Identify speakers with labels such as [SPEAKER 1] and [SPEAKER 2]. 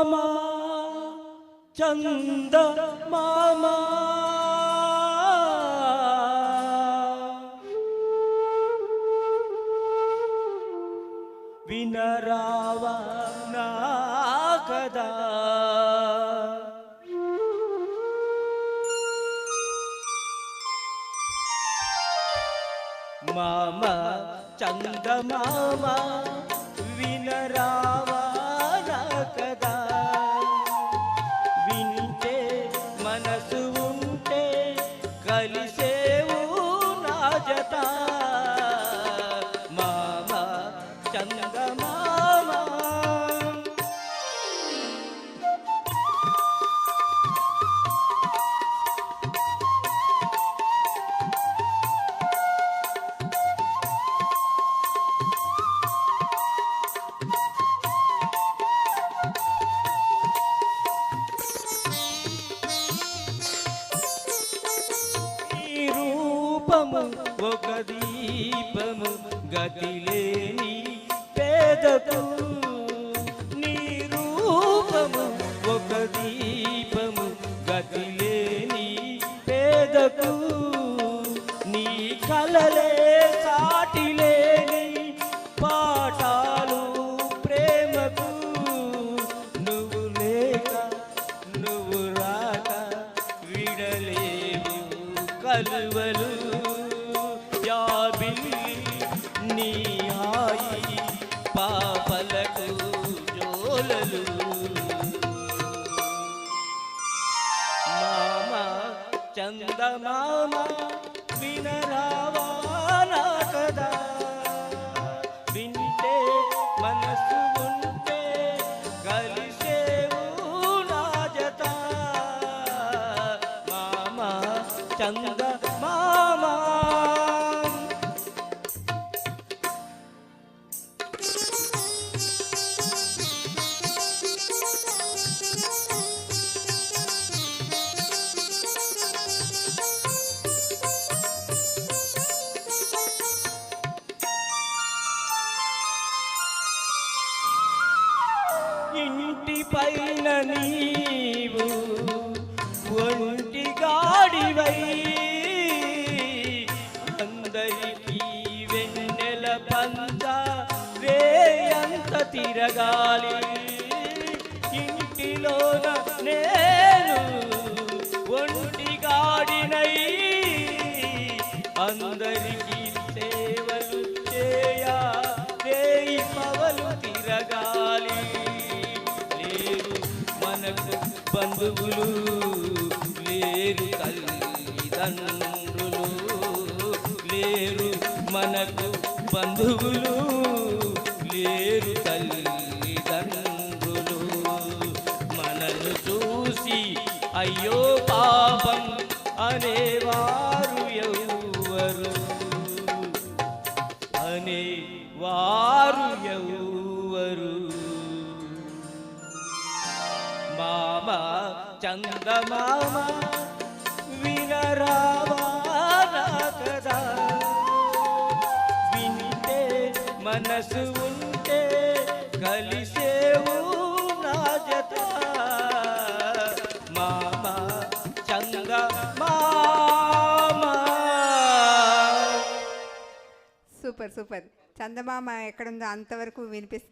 [SPEAKER 1] మామా చంద మామా వినరావా నా కదా మామా చంద మామా వినరావా నా కదా వింటే మనసు ఉంటే కలిసేవు నా జత మామా చంద మామా ఒక దీపము గతిలేని పేదకు నీ రూపము ఒక దీపము గతిలేని పేదకు నీ కలలే సాటిలేని పాఠాలు ప్రేమకు నువ్వు లేక నువ్వు రాక విడలేవు కలువలు నీ హాయి పాపలకు జోలలు మామా చంద మామా వినరావా నా కదా వింటే మనసు ఉంటే కలిసేవు నా జత మామా చంద మామా ఇంటి పైన నీవు ఒంటి గాడివై అందరికీ వెన్నెల పంచ వేయంత తిరగాలి ఇంటిలోన నేను ఒంటి గాడినై అందరికీ సేవలు చేయా వేయి పవలు తిరగాలి మనకు బంధువులు లేరు తల్లిదండ్రులు లేరు మనకు బంధువులు లేరు తల్లిదండ్రులు మనను చూసి అయ్యో పాపం అనేవారు ఎవరు అనేవారు ఎవరు మామా చంద మామా వినరావా నా కదా వింటే మనసు ఉంటే కలిసేవు నా జత మామా చంద మామా.
[SPEAKER 2] Super super. చందమామ ఎక్కడుందో అంతవరకు వినిపిస్తుంది.